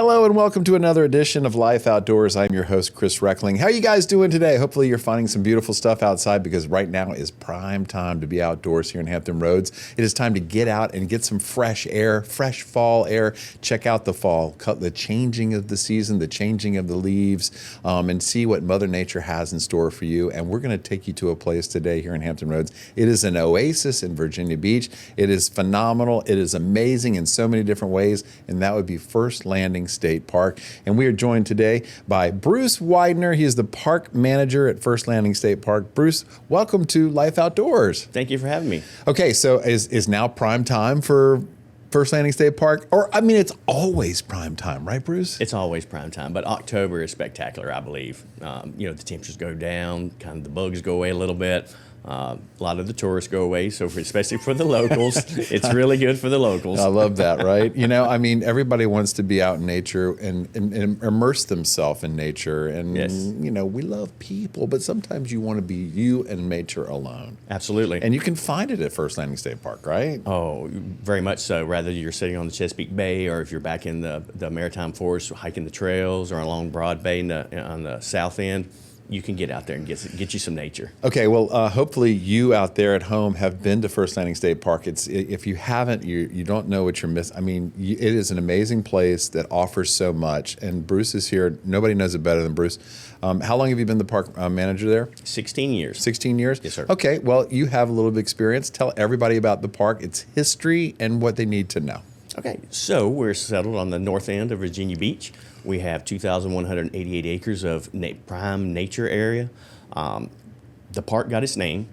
Hello and welcome to another edition of Life Outdoors. I'm your host, Chris Reckling. How are you guys doing today? Hopefully you're finding some beautiful stuff outside because right now is prime time to be outdoors here in Hampton Roads. It is time to get out and get some fresh air, fresh fall air. Check out the fall, the changing of the season, the changing of the leaves, and see what Mother Nature has in store for you. And we're going to take you to a place today here in Hampton Roads. It is an oasis in Virginia Beach. It is phenomenal. It is amazing in so many different ways, and that would be First Landing State Park. And we are joined today by Bruce Widener. He is the park manager at First Landing State Park. Bruce, welcome to Life Outdoors. Thank you for having me. Okay, so is now prime time for First Landing State Park? Or, I mean, it's always prime time, right, Bruce? It's always prime time, but October is spectacular, I believe. The temperatures go down, kind of the bugs go away a little bit. A lot of the tourists go away, so especially for the locals, it's really good for the locals. I love that, right? I mean, everybody wants to be out in nature and immerse themselves in nature. And, yes. We love people, but sometimes you want to be you and nature alone. Absolutely. And you can find it at First Landing State Park, right? Oh, very much so. Whether you're sitting on the Chesapeake Bay or if you're back in the Maritime Forest hiking the trails or along Broad Bay on the south end, you can get out there and get you some nature. Okay, well, hopefully you out there at home have been to First Landing State Park. If you haven't, you don't know what you're missing. I mean, it is an amazing place that offers so much, and Bruce is here. Nobody knows it better than Bruce. How long have you been the park manager there? 16 years. 16 years? Yes, sir. Okay, well, you have a little bit of experience. Tell everybody about the park, its history, and what they need to know. Okay, so we're settled on the north end of Virginia Beach. We have 2,188 acres of prime nature area. The park got its name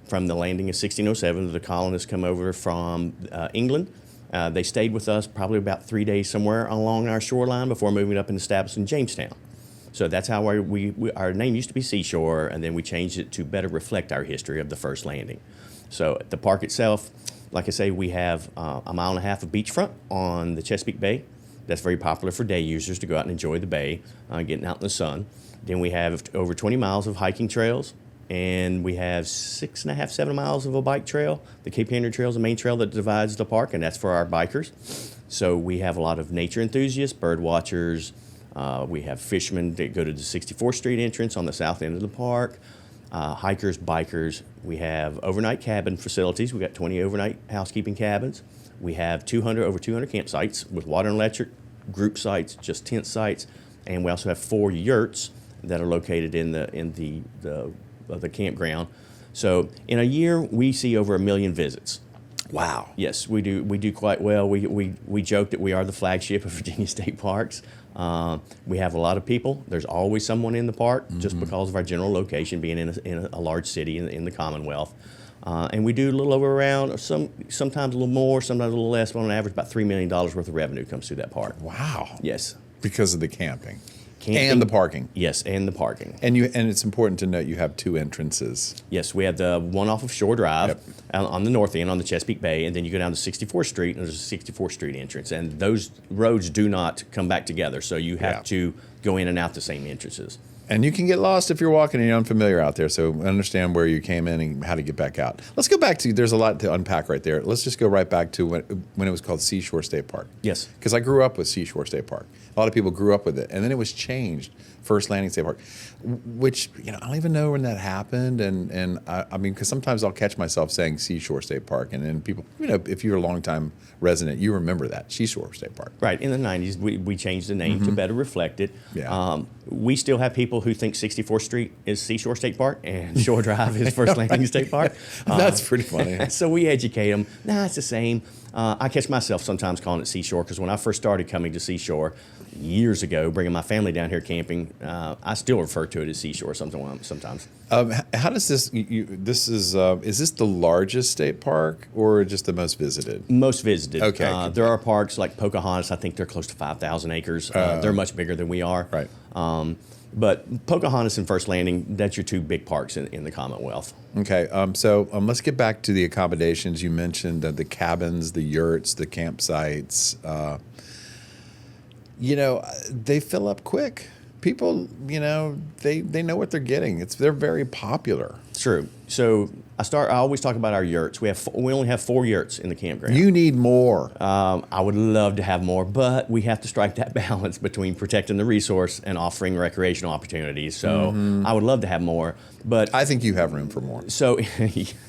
from the landing of 1607. The colonists come over from England. They stayed with us probably about 3 days somewhere along our shoreline before moving up and establishing Jamestown. So that's how our name used to be Seashore, and then we changed it to better reflect our history of the first landing. So the park itself, like I say, we have a mile and a half of beachfront on the Chesapeake Bay. That's very popular for day users to go out and enjoy the bay, getting out in the sun. Then we have over 20 miles of hiking trails, and we have 6.5, 7 miles of a bike trail. The Cape Henry Trail is the main trail that divides the park, and that's for our bikers. So we have a lot of nature enthusiasts, bird watchers. We have fishermen that go to the 64th Street entrance on the south end of the park. Hikers, bikers. We have overnight cabin facilities. We've got 20 overnight housekeeping cabins. We have over 200 campsites with water and electric, group sites, just tent sites, and we also have 4 yurts that are located in the campground. So in a year, we see over 1 million visits. Wow. Yes, we do quite well. We joke that we are the flagship of Virginia State Parks. We have a lot of people. There's always someone in the park just because of our general location being in a large city in the Commonwealth. And we do a little over around, sometimes a little more, sometimes a little less, but on average about $3 million worth of revenue comes through that park. Wow. Yes. Because of the camping. And the parking. Yes, and the parking. And it's important to note you have 2 entrances. Yes, we have the one off of Shore Drive. Yep. On the north end on the Chesapeake Bay, and then you go down to 64th Street, and there's a 64th Street entrance. And those roads do not come back together, so you have to go in and out the same entrances. And you can get lost if you're walking and you're unfamiliar out there, so understand where you came in and how to get back out. Let's go back to, there's a lot to unpack right there. Let's just go right back to when it was called Seashore State Park. Yes. Because I grew up with Seashore State Park. A lot of people grew up with it, and then it was changed, First Landing State Park, which, I don't even know when that happened, and I mean, because sometimes I'll catch myself saying Seashore State Park, and then people, if you're a longtime resident, you remember that, Seashore State Park. Right, in the 90s, we changed the name to better reflect it. Yeah. We still have people who think 64th Street is Seashore State Park and Shore Drive is First Landing State Park. That's pretty funny. So we educate them. Nah, it's the same. I catch myself sometimes calling it Seashore because when I first started coming to Seashore years ago, bringing my family down here camping, I still refer to it as Seashore sometimes. How does this? Is this the largest state park or just the most visited? Most visited. Okay. There are parks like Pocahontas. I think they're close to 5,000 acres. They're much bigger than we are. Right. But Pocahontas and First Landing, that's your 2 big parks in the Commonwealth. Okay, so let's get back to the accommodations. You mentioned the cabins, the yurts, the campsites. They fill up quick. people, they know what they're getting. They're very popular. True. So I always talk about our yurts. We only have 4 yurts in the campground. You need more. I would love to have more, but we have to strike that balance between protecting the resource and offering recreational opportunities. So I would love to have more, but I think you have room for more. So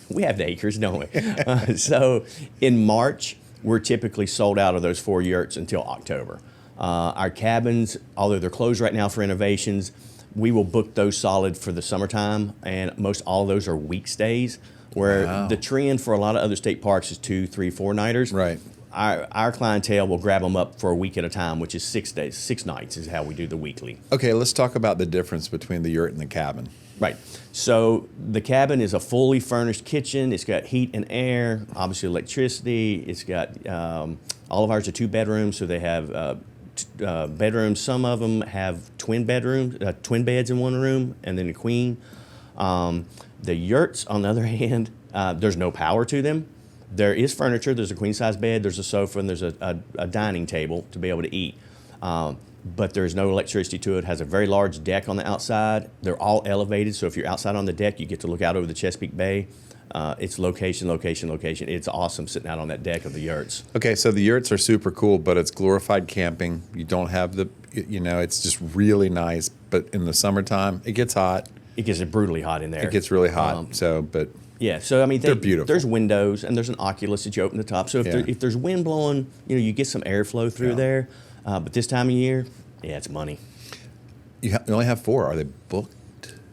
we have the acres, don't we? So in March, we're typically sold out of those 4 yurts until October. Our cabins, although they're closed right now for renovations, we will book those solid for the summertime, and most all of those are week stays, where the trend for a lot of other state parks is 2, 3, 4-nighters. Right. Our clientele will grab them up for a week at a time, which is 6 days, 6 nights is how we do the weekly. Okay, let's talk about the difference between the yurt and the cabin. Right. So the cabin is a fully furnished kitchen. It's got heat and air, obviously electricity. It's got all of ours are 2 bedrooms, so they have bedrooms. Some of them have twin bedrooms, twin beds in one room, and then a queen. The yurts, on the other hand, there's no power to them. There is furniture. There's a queen size bed. There's a sofa, and there's a dining table to be able to eat. But there's no electricity to it. It has a very large deck on the outside. They're all elevated, so if you're outside on the deck, you get to look out over the Chesapeake Bay. It's location. It's awesome sitting out on that deck of the yurts. Okay, so the yurts are super cool, but it's glorified camping. You don't have it's just really nice. But in the summertime, it gets hot. It gets brutally hot in there. It gets really hot. Yeah, so I mean, they're beautiful. There's windows and there's an oculus that you open the top. So if there's wind blowing, you get some airflow through there. But this time of year, it's money. You only have 4. Are they booked?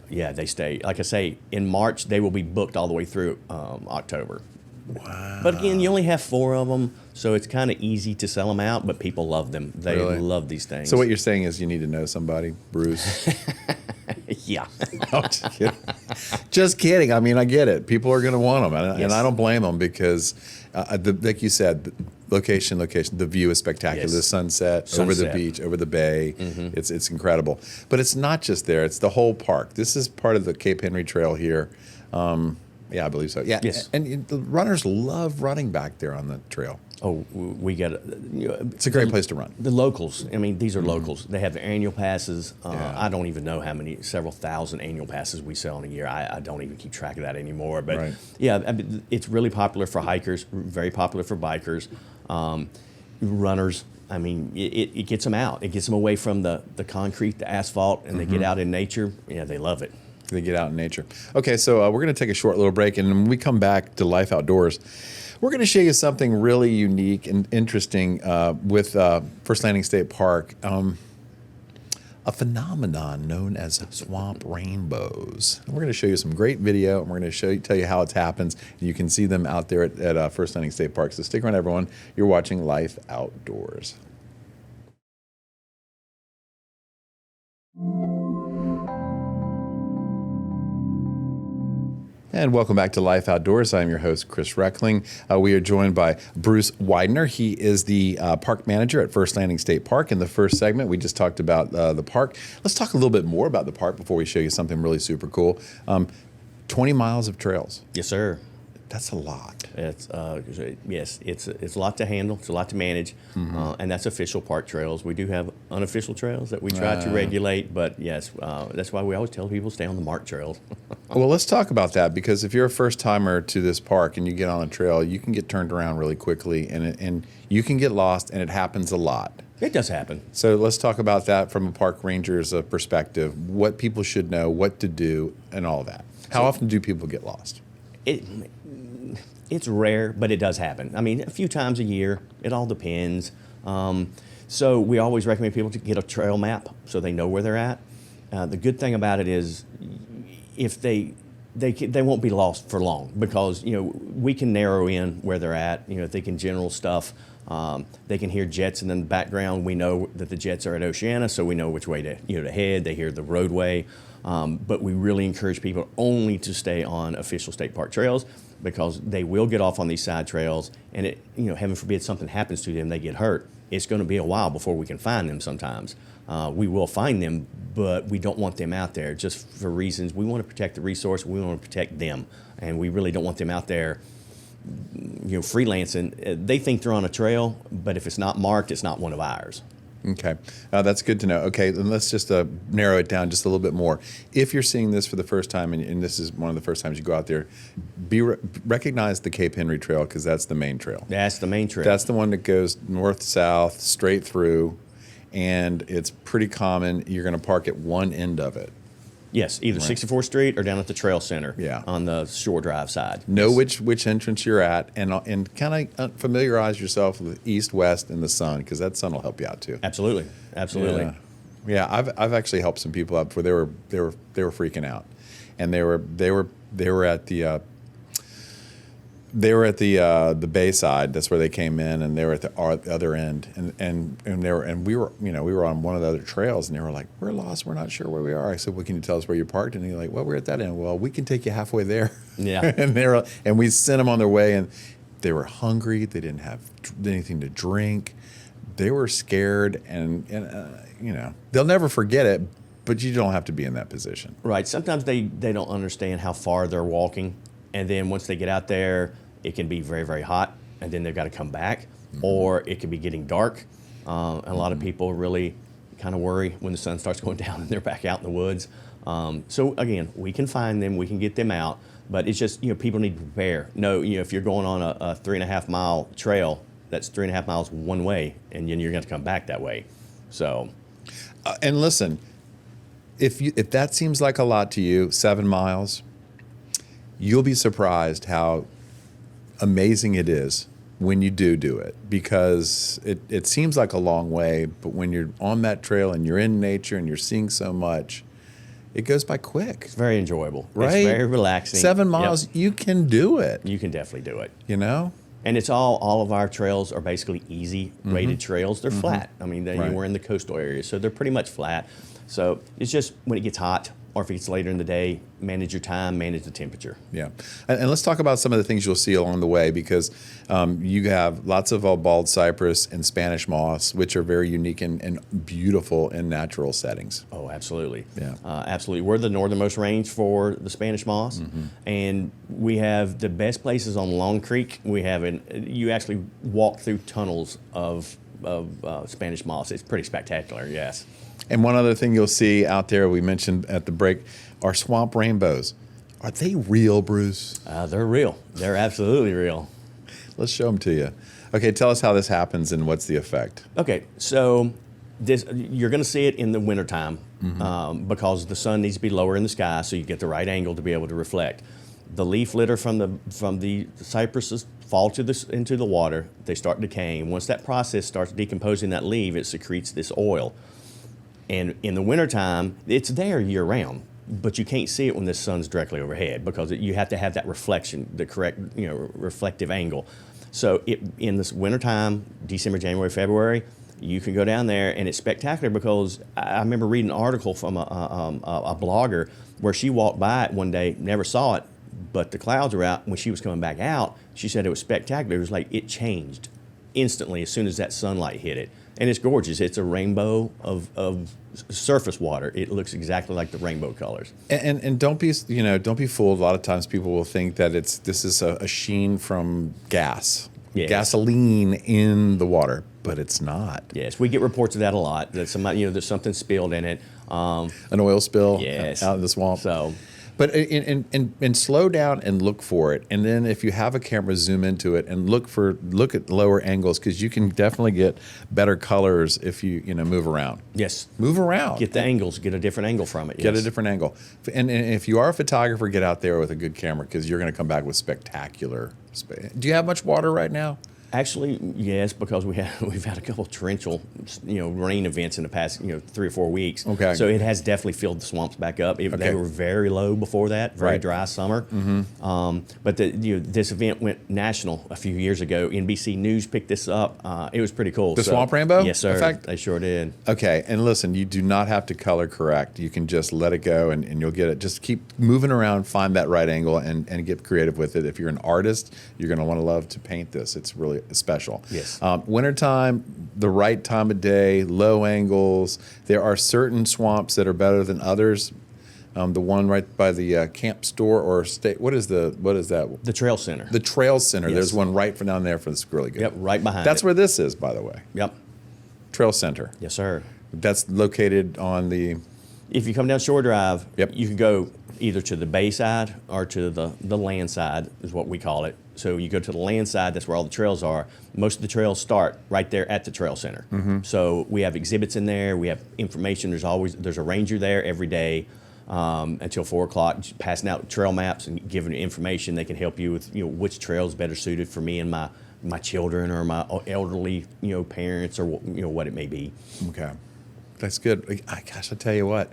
Yeah, they stay. Like I say, in March, they will be booked all the way through October. Wow. But again, you only have 4 of them, so it's kind of easy to sell them out, but people love them. They love these things. So what you're saying is you need to know somebody, Bruce. Yeah. No, just kidding. Just kidding. I mean, I get it. People are going to want them, and I don't blame them because, like you said, location. The view is spectacular. Yes. The sunset over the beach, over the bay. Mm-hmm. It's incredible. But it's not just there. It's the whole park. This is part of the Cape Henry Trail here. Yeah, I believe so. Yeah. Yes. And the runners love running back there on the trail. Oh, we got it's a great place to run. The locals, I mean, these are locals. They have their annual passes. I don't even know how many, several thousand annual passes we sell in a year. I don't even keep track of that anymore. But yeah, I mean, it's really popular for hikers, very popular for bikers, runners. I mean, it gets them out. It gets them away from the concrete, the asphalt, and they get out in nature. Yeah, they love it. They get out in nature. Okay, so we're going to take a short little break, and when we come back to Life Outdoors, we're going to show you something really unique and interesting with First Landing State Park, a phenomenon known as swamp rainbows. And we're going to show you some great video, and we're going to tell you how it happens. You can see them out there at First Landing State Park. So stick around, everyone. You're watching Life Outdoors. And welcome back to Life Outdoors. I'm your host, Chris Reckling. We are joined by Bruce Widener. He is the park manager at First Landing State Park. In the first segment, we just talked about the park. Let's talk a little bit more about the park before we show you something really super cool. 20 miles of trails. Yes, sir. That's a lot. It's yes, it's a lot to handle. It's a lot to manage, and that's official park trails. We do have unofficial trails that we try to regulate, but yes, that's why we always tell people stay on the marked trails. Well, let's talk about that, because if you're a first timer to this park and you get on a trail, you can get turned around really quickly, and you can get lost, and it happens a lot. It does happen. So let's talk about that from a park ranger's perspective. What people should know, what to do, and all that. How often do people get lost? It's rare, but it does happen. I mean, a few times a year. It all depends. So we always recommend people to get a trail map so they know where they're at. The good thing about it is, if they won't be lost for long, because we can narrow in where they're at. If they can general stuff, they can hear jets in the background. We know that the jets are at Oceana, so we know which way to head. They hear the roadway. But we really encourage people only to stay on official state park trails, because they will get off on these side trails, and heaven forbid something happens to them, they get hurt. It's going to be a while before we can find them sometimes. We will find them, but we don't want them out there just for reasons. We want to protect the resource. We want to protect them, and we really don't want them out there freelancing. They think they're on a trail, but if it's not marked, it's not one of ours. Okay, that's good to know. Okay, then let's just narrow it down just a little bit more. If you're seeing this for the first time, and this is one of the first times you go out there, recognize the Cape Henry Trail because that's the main trail. That's the main trail. That's the one that goes north-south, straight through, and it's pretty common. You're going to park at one end of it. Yes, either 64th Street or down at the Trail Center. Yeah. On the Shore Drive side. Know which entrance you're at, and kind of familiarize yourself with east, west, and the sun, because that sun will help you out too. Absolutely. Absolutely. Yeah. I've actually helped some people out before they were freaking out, and they were at the the bay side. That's where they came in, and they were at the other end, and we were on one of the other trails, and they were like, "We're lost. We're not sure where we are." I said, "Well, can you tell us where you parked?" And they're like, "Well, we're at that end." "Well, we can take you halfway there." Yeah. and we sent them on their way, and they were hungry. They didn't have anything to drink. They were scared, and they'll never forget it. But you don't have to be in that position. Right. Sometimes they don't understand how far they're walking. And then once they get out there, it can be very, very hot, and then they've got to come back. Or it could be getting dark. And a lot of people really kind of worry when the sun starts going down and they're back out in the woods. So, again, we can find them. We can get them out. But it's just, people need to prepare. No, if you're going on a 3.5 mile trail, that's 3.5 miles one way, and then you're going to come back that way. So. And listen, if that seems like a lot to you, 7 miles, you'll be surprised how amazing it is when you do it, because it seems like a long way, but when you're on that trail and you're in nature and you're seeing so much, it goes by quick. It's very enjoyable. Right? It's very relaxing. 7 miles, Yep. You can do it. You can definitely do it. And it's all of our trails are basically easy rated trails. They're flat. I mean, Right. we're in the coastal area, so they're pretty much flat. So it's just when it gets hot, or if it's later in the day, manage your time, manage the temperature. Yeah. And let's talk about some of the things you'll see along the way, because you have lots of bald cypress and Spanish moss, which are very unique and beautiful in natural settings. Oh, absolutely. Yeah. Absolutely. We're the northernmost range for the Spanish moss, and we have the best places on Long Creek. You actually walk through tunnels of Spanish moss. It's pretty spectacular, yes. And one other thing you'll see out there, we mentioned at the break, are swamp rainbows. Are they real, Bruce? They're real. They're absolutely real. Let's show them to you. Okay, tell us how this happens and what's the effect. Okay, so you're going to see it in the wintertime because the sun needs to be lower in the sky, so you get the right angle to be able to reflect. The leaf litter from the cypresses fall into the water. They start decaying. Once that process starts decomposing that leaf, it secretes this oil. And in the wintertime, it's there year-round, but you can't see it when the sun's directly overhead because you have to have that reflection, the correct reflective angle. So in this wintertime, December, January, February, you can go down there, and it's spectacular because I remember reading an article from a blogger where she walked by it one day, never saw it, but the clouds were out. When she was coming back out, she said it was spectacular. It was like it changed instantly as soon as that sunlight hit it. And it's gorgeous. It's a rainbow of surface water. It looks exactly like the rainbow colors. And don't be fooled. A lot of times people will think that this is a sheen from gasoline in the water, but it's not. Yes, we get reports of that a lot. That somebody, there's something spilled in it. An oil spill. Yes. Out in the swamp. So. But and slow down and look for it, and then if you have a camera, zoom into it and look at lower angles, because you can definitely get better colors if you move around. Yes, move around. Get the angles. Get a different angle from it. Get a different angle, and if you are a photographer, get out there with a good camera, because you're going to come back with spectacular. Do you have much water right now? Actually, yes, because we've had a couple of torrential, rain events in the past, 3 or 4 weeks. Okay. So it has definitely filled the swamps back up. They were very low before that, very dry summer. But this event went national a few years ago. NBC News picked this up. It was pretty cool. The swamp rainbow? Yes, sir. In fact, they sure did. Okay, and listen, you do not have to color correct. You can just let it go, and you'll get it. Just keep moving around, find that right angle, and get creative with it. If you're an artist, you're going to want to love to paint this. It's really special. Yes. Wintertime, the right time of day, low angles. There are certain swamps that are better than others. The one right by the camp store or state. What is that? The Trail Center. The Trail Center. Yes. There's one right down there for this really good. Yep, right behind That's it. where this is, by the way. Yep. Trail Center. Yes, sir. That's located on the... If you come down Shore Drive, Yep. you can go either to the bay side or to the land side, is what we call it. So you go to the land side, that's where all the trails are. Most of the trails start right there at the Trail Center. So we have exhibits in there, we have information, there's a ranger there every day until 4 o'clock, just passing out trail maps and giving you information. They can help you with which trail is better suited for me and my children or my elderly parents or what it may be. Okay. That's good. Gosh, I tell you what,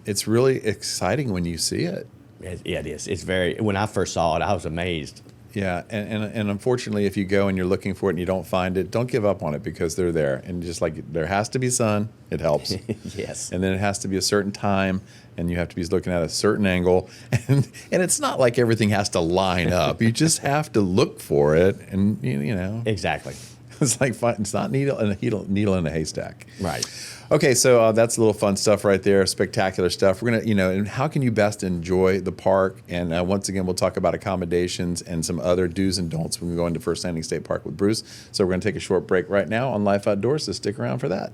it's really exciting when you see it. Yeah, it is. It's when I first saw it, I was amazed. Yeah, and unfortunately, if you go and you're looking for it and you don't find it, don't give up on it because they're there. And just like there has to be sun, it helps. Yes. And then it has to be a certain time, and you have to be looking at a certain angle. And it's not like everything has to line up. You just have to look for it, and Exactly. It's like it's not needle in a haystack. Right. Okay, so that's a little fun stuff right there, spectacular stuff. We're going to, and how can you best enjoy the park? And once again, we'll talk about accommodations and some other do's and don'ts when we go into First Landing State Park with Bruce. So we're going to take a short break right now on Life Outdoors, so stick around for that.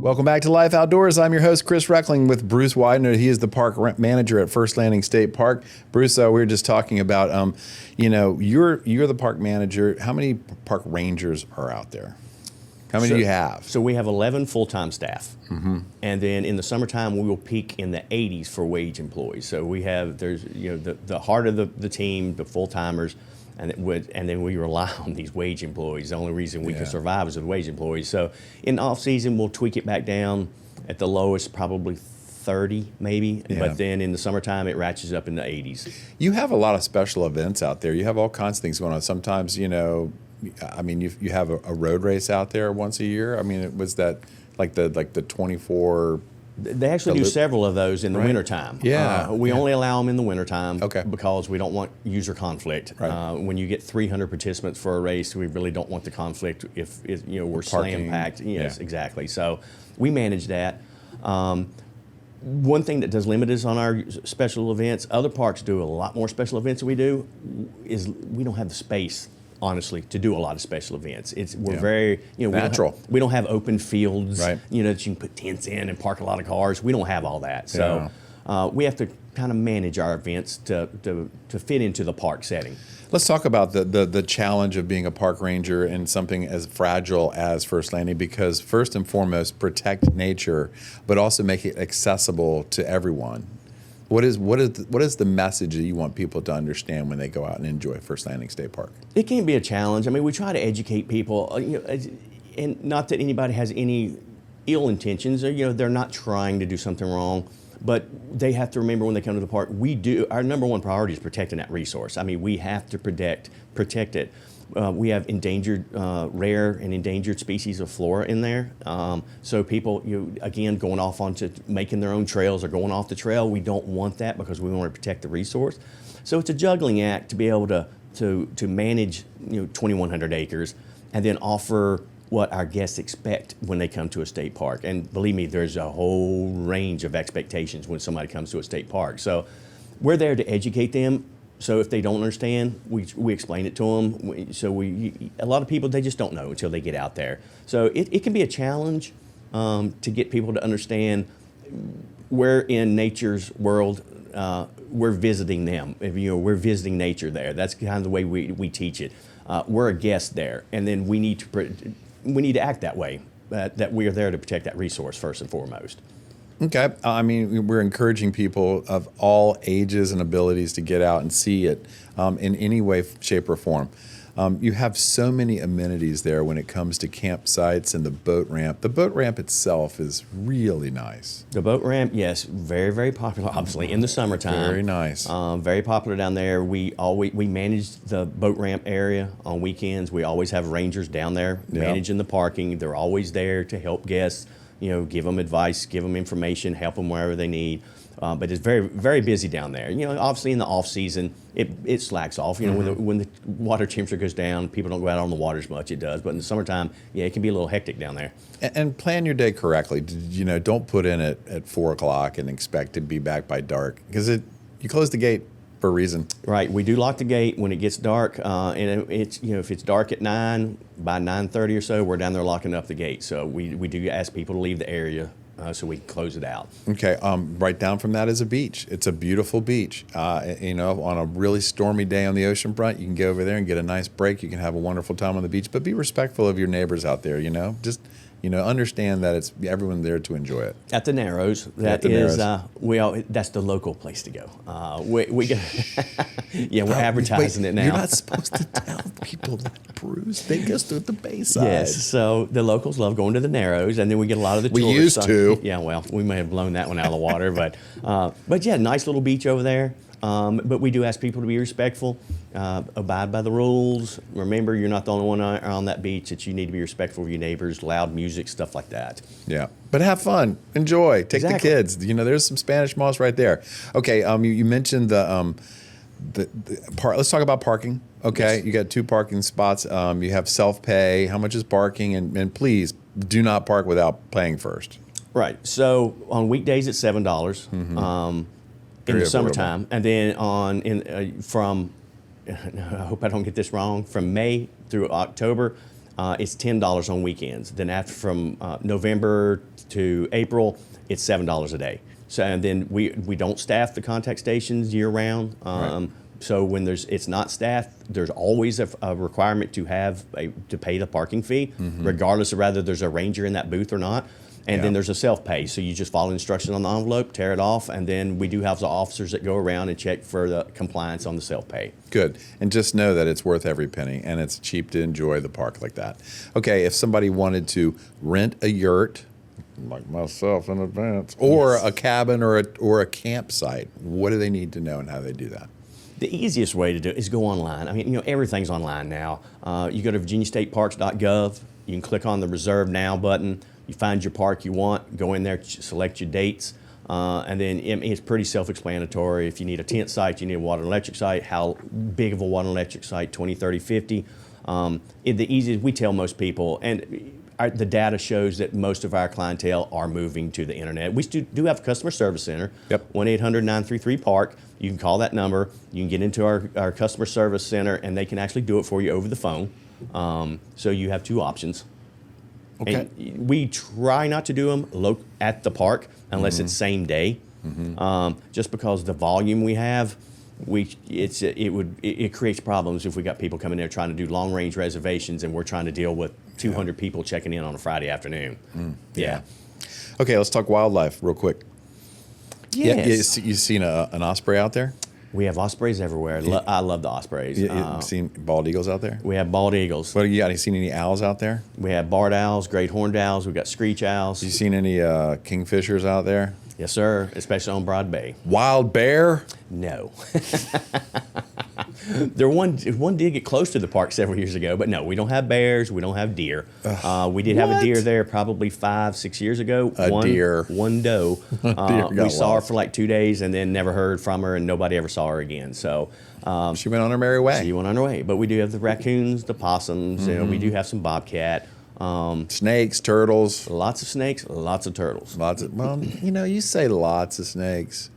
Welcome back to Life Outdoors. I'm your host, Chris Reckling, with Bruce Widener. He is the park manager at First Landing State Park. Bruce, we were just talking about, you're the park manager. How many park rangers are out there? How many do you have? So we have 11 full-time staff. And then in the summertime, we will peak in the 80s for wage employees. So there's the heart of the team, the full-timers, and then we rely on these wage employees. The only reason we can survive is with wage employees. So in off season, we'll tweak it back down. At the lowest, probably 30 maybe. Yeah. But then in the summertime, it ratchets up in the 80s. You have a lot of special events out there. You have all kinds of things going on. Sometimes, you have a road race out there once a year. I mean, was that like the 24? They actually do several of those in the wintertime. Yeah. We only allow them in the wintertime because we don't want user conflict. Right. When you get 300 participants for a race, we really don't want the conflict if we're slam packed. Yes, exactly. So we manage that. One thing that does limit us on our special events, other parks do a lot more special events than we do, is we don't have the space, honestly, to do a lot of special events. We're very natural. We don't have open fields, right, that you can put tents in and park a lot of cars. We don't have all that, so we have to kind of manage our events to fit into the park setting. Let's talk about the challenge of being a park ranger in something as fragile as First Landing, because first and foremost, protect nature, but also make it accessible to everyone. What is the message that you want people to understand when they go out and enjoy First Landing State Park? It can be a challenge. I mean, we try to educate people, and not that anybody has any ill intentions, or they're not trying to do something wrong, but they have to remember when they come to the park, our number one priority is protecting that resource. I mean, we have to protect it. We have rare and endangered species of flora in there. So people, again, going off onto making their own trails or going off the trail, we don't want that because we want to protect the resource. So it's a juggling act to be able to manage 2,100 acres and then offer what our guests expect when they come to a state park. And believe me, there's a whole range of expectations when somebody comes to a state park. So we're there to educate them. So if they don't understand, we explain it to them. A lot of people, they just don't know until they get out there. So it can be a challenge to get people to understand we're in nature's world. We're visiting them. We're visiting nature there. That's kind of the way we teach it. We're a guest there, and then we need to act that way. That we are there to protect that resource first and foremost. Okay. I mean, we're encouraging people of all ages and abilities to get out and see it in any way, shape, or form. You have so many amenities there when it comes to campsites and the boat ramp. The boat ramp itself is really nice. The boat ramp, yes, very, very popular, obviously, in the summertime. Very nice. Very popular down there. We manage the boat ramp area on weekends. We always have rangers down there managing the parking. They're always there to help guests, give them advice, give them information, help them wherever they need. But it's very, very busy down there. Obviously in the off season, it slacks off. When the water temperature goes down, people don't go out on the water as much. It does, but in the summertime, it can be a little hectic down there. And plan your day correctly. Don't put in at 4 o'clock and expect to be back by dark, because you close the gate for a reason. Right. We do lock the gate when it gets dark, and it's if it's dark at 9, by 9:30 or so, we're down there locking up the gate. So we do ask people to leave the area so we can close it out. Okay. Right down from that is a beach. It's a beautiful beach. On a really stormy day on the ocean front, you can go over there and get a nice break. You can have a wonderful time on the beach, but be respectful of your neighbors out there. Just understand that it's everyone there to enjoy it. At the Narrows, that's the local place to go. We're advertising it now. You're not supposed to tell people that, Bruce. They go to the Bayside. Yes, so the locals love going to the Narrows, and then we get a lot of the tourists. We used to. Yeah, well, we may have blown that one out of the water, but yeah, nice little beach over there. But we do ask people to be respectful, abide by the rules. Remember, you're not the only one on that beach, that you need to be respectful of your neighbors, loud music, stuff like that. Yeah, but have fun, enjoy, take Exactly. the kids. There's some Spanish moss right there. Okay, you mentioned the part. Let's talk about parking. Okay, Yes. You got 2 parking spots. You have self-pay. How much is parking? And please do not park without paying first. Right. So on weekdays it's $7. In Very the affordable. summertime, and then from I hope I don't get this wrong, from May through October, it's $10 on weekends. Then from November to April, it's $7 a day. So and then we don't staff the contact stations year round. Right. So when it's not staffed, there's always a requirement to pay the parking fee, regardless of whether there's a ranger in that booth or not. And then there's a self-pay. So you just follow instructions on the envelope, tear it off, and then we do have the officers that go around and check for the compliance on the self-pay. Good. And just know that it's worth every penny, and it's cheap to enjoy the park like that. Okay, if somebody wanted to rent a yurt, like myself in advance, or Yes. a cabin or a campsite, what do they need to know and how do they do that? The easiest way to do it is go online. I mean, everything's online now. You go to virginiastateparks.gov. You can click on the Reserve Now button. You find your park you want, go in there, select your dates, and then it's pretty self-explanatory. If you need a tent site, you need a water and electric site, how big of a water and electric site, 20, 30, 50. The easiest, we tell most people, and the data shows that most of our clientele are moving to the internet. We do have a customer service center, Yep. 1-800-933-PARK. You can call that number. You can get into our customer service center, and they can actually do it for you over the phone. So you have 2 options. Okay. And we try not to do them at the park unless it's same day, just because the volume we have, it creates problems if we got people coming there trying to do long range reservations and we're trying to deal with 200 people checking in on a Friday afternoon. Yeah. Okay, let's talk wildlife real quick. Yes. You seen an osprey out there? We have ospreys everywhere. I love the ospreys. You seen bald eagles out there? We have bald eagles. What, you seen any owls out there? We have barred owls, great horned owls. We've got screech owls. You seen any kingfishers out there? Yes, sir, especially on Broad Bay. Wild bear? No. One did get close to the park several years ago, but no, we don't have bears. We don't have deer. We did have a deer there probably 5-6 years ago. Deer. One doe. Deer got We saw her lost. for like 2 days and then never heard from her, and nobody ever saw her again. So She went on her merry way. she went on her way. But we do have the raccoons, the possums. We do have some bobcat. Snakes, turtles. Lots of snakes, lots of turtles. You say lots of snakes.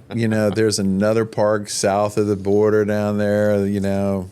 There's another park south of the border down there,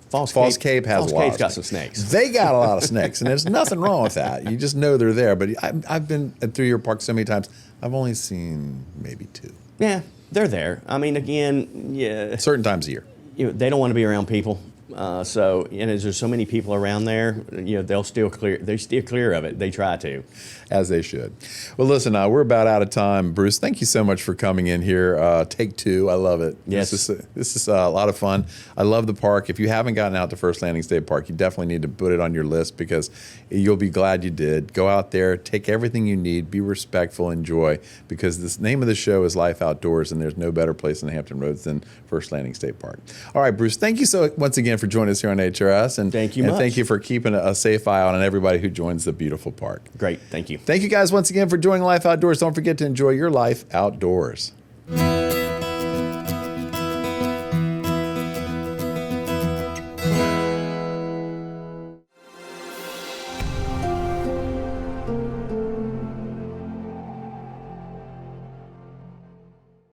Falls Cape has Falls a lot. Cape's got some snakes. They got a lot of snakes, and there's nothing wrong with that. You just know they're there. But I've been through your park so many times. I've only seen maybe 2. Yeah, they're there. I mean, again, yeah. Certain times a year. They don't want to be around people. And as there's so many people around there, they steer clear of it. They try to. As they should. Well, listen, we're about out of time. Bruce, thank you so much for coming in here. Take 2. I love it. Yes. This is a lot of fun. I love the park. If you haven't gotten out to First Landing State Park, you definitely need to put it on your list because you'll be glad you did. Go out there, take everything you need, be respectful, enjoy, because the name of the show is Life Outdoors, and there's no better place in the Hampton Roads than First Landing State Park. All right, Bruce, thank you so once again for joining us here on HRS. And Thank you and much. thank you for keeping a safe eye on everybody who joins the beautiful park. Great. Thank you. Thank you guys once again for joining Life Outdoors. Don't forget to enjoy your life outdoors.